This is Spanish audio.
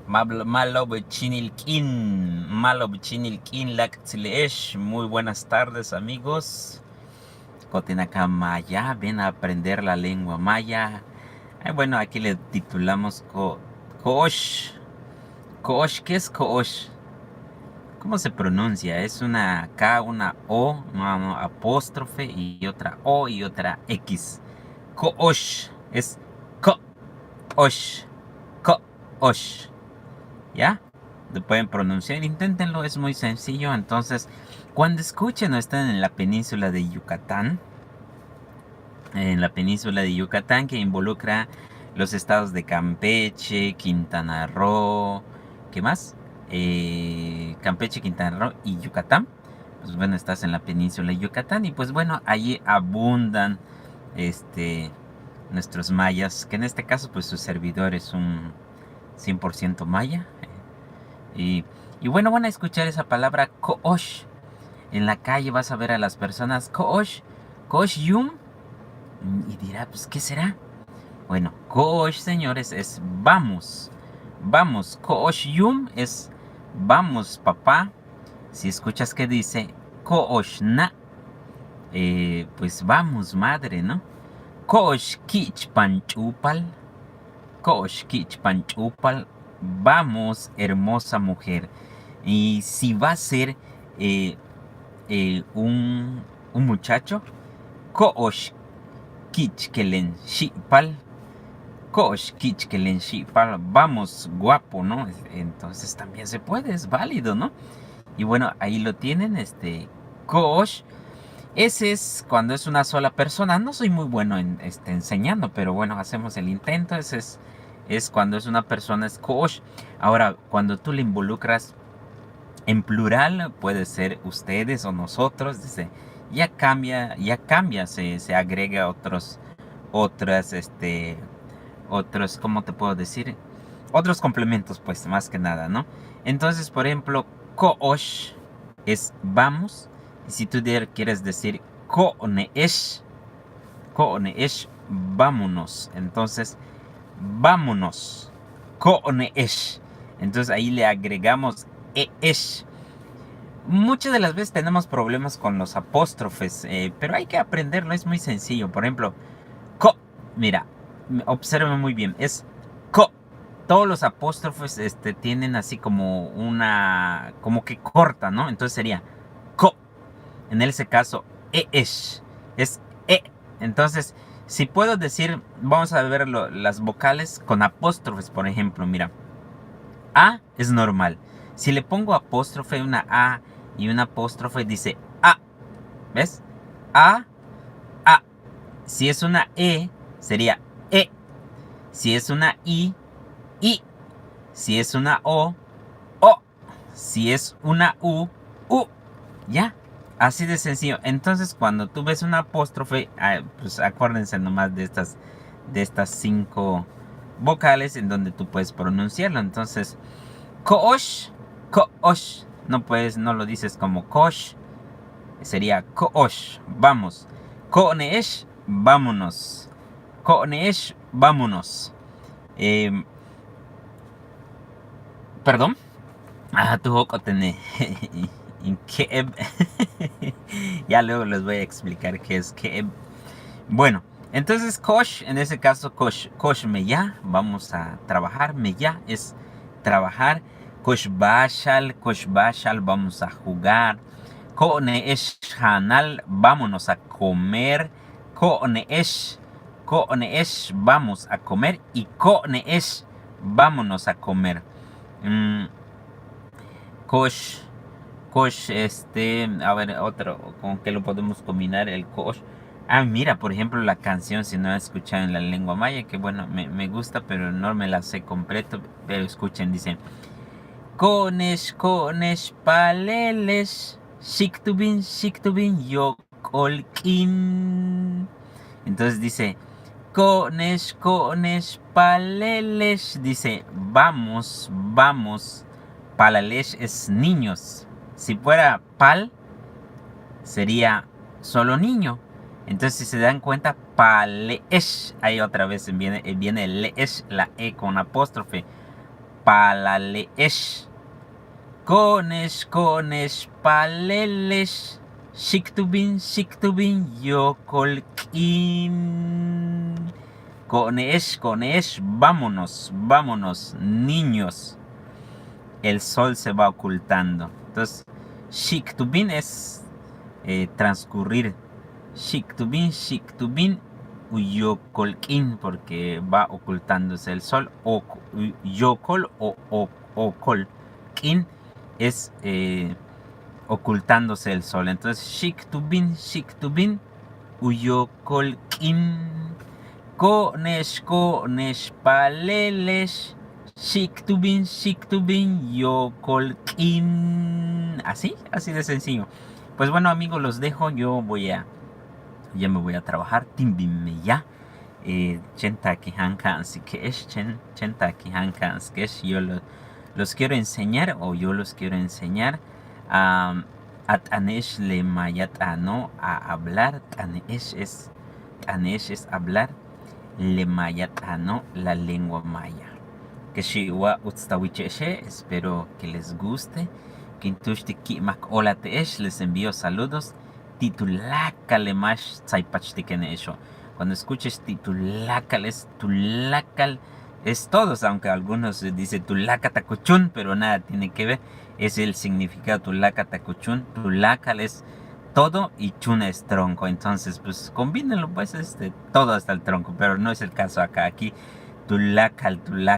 Malo Chinilkin Laktzleesh. Muy buenas tardes, amigos. Cotenaca Maya, ven a aprender la lengua maya. Bueno, aquí le titulamos Koosh. Koosh, ¿qué es Koosh? ¿Cómo se pronuncia? Es una K, una O, no, apóstrofe y otra O y otra X. Koosh es Koosh. Koosh. ¿Ya? Lo pueden pronunciar, inténtenlo, es muy sencillo. Entonces, cuando escuchen o estén en la península de Yucatán, que involucra los estados de Campeche, Quintana Roo, ¿qué más? Campeche, Quintana Roo y Yucatán. Pues bueno, estás en la península de Yucatán y pues bueno, allí abundan nuestros mayas, que en este caso pues su servidor es un 100% maya. Y bueno, van a escuchar esa palabra Koosh. En la calle vas a ver a las personas Koosh, Koosh Yum. Y dirá, pues, ¿qué será? Bueno, Koosh, señores, es vamos. Vamos. Koosh Yum es vamos, papá. Si escuchas que dice Koosh Na, pues vamos, madre, ¿no? Koosh Kich Panchupal. Koosh Kich Panchupal. Vamos, hermosa mujer. Y si va a ser un muchacho, Koosh Kichkelen Shipal. Koosh Kichkelen Shipal. Vamos, guapo, ¿no? Entonces también se puede, es válido, ¿no? Y bueno, ahí lo tienen, Koosh. Ese es cuando es una sola persona. No soy muy bueno en enseñando, pero bueno, hacemos el intento. Ese es cuando es una persona, es Koosh. Ahora, cuando tú le involucras en plural, puede ser ustedes o nosotros, dice, ya cambia, se agrega otros, ¿cómo te puedo decir? Otros complementos, pues, más que nada, ¿no? Entonces, por ejemplo, Koosh es vamos. Y si tú quieres decir Kooneesh, vámonos. Entonces, vámonos. Kooneesh. Entonces ahí le agregamos esh. Muchas de las veces tenemos problemas con los apóstrofes, pero hay que aprenderlo, es muy sencillo. Por ejemplo, mira, observen muy bien, es co. Todos los apóstrofes tienen así como como que corta, ¿no? Entonces sería co. En ese caso, es e. Entonces, si puedo decir, vamos a ver las vocales con apóstrofes, por ejemplo, mira. A es normal. Si le pongo apóstrofe, una A y una apóstrofe, dice A. ¿Ves? A, A. Si es una E, sería E. Si es una I, I. Si es una O, O. Si es una U, U. ¿Ya? Así de sencillo. Entonces, cuando tú ves una apóstrofe, pues acuérdense nomás de estas 5 vocales en donde tú puedes pronunciarlo. Entonces, Koosh, Koosh. No lo dices como Kosh. Sería Koosh, vamos. Kooneesh, vámonos. Kooneesh, vámonos. Perdón. Tu Kotene. Ya luego les voy a explicar qué es Keeb. Bueno, entonces Kosh, en ese caso Kosh me ya, vamos a trabajar. Me ya es trabajar. Kosh Bashal, vamos a jugar. Koneesh Hanal, vámonos a comer. Koneesh, vamos a comer. Y Koneesh, vámonos a comer. Kosh, a ver, otro, ¿con qué lo podemos combinar? El Kosh. Mira, por ejemplo, la canción, si no la escuchan en la lengua maya, que bueno, me gusta, pero no me la sé completo. Pero escuchen, dice: Konesh, paleles, shiktubin, yokolkin. Entonces dice: Konesh, paleles. Dice: vamos. Palalesh es niños. Si fuera pal, sería solo niño. Entonces, si se dan cuenta, palesh, ahí otra vez viene el lesh, la e con apóstrofe. palaleesh. Konesh, palelesh. Shiktubin, yokolkin. Konesh, vámonos, niños. El sol se va ocultando. Entonces, shiktubin es transcurrir. Shiktubin, uyokolkin, porque va ocultándose el sol. Yokol o okol. Kin es ocultándose el sol. Entonces, shiktubin, uyokolkin. Konesh, palelesh. Shiktubin, yokolkin. Así de sencillo. Pues bueno, amigos, los dejo. Ya me voy a trabajar. Timbime ya. Chenta kihanka ansikesh. Chenta kihanka ansikesh. Yo los quiero enseñar, o yo los quiero enseñar a Tanesh le mayatano, a hablar. Tanesh es hablar. Le mayatano, la lengua maya. Que shiwa utstawicheshe, espero que les guste. Kintushti mak hola teesh, les envío saludos. Titulakal mash tsaipachtikenesho. Cuando escuches titulakal, es todos, aunque algunos dicen tulakatakuchun, pero nada tiene que ver. Es el significado tulakatakuchun. Tulakal es todo y chun es tronco. Entonces, pues combínenlo, pues todo hasta el tronco, pero no es el caso acá. Aquí tulakal.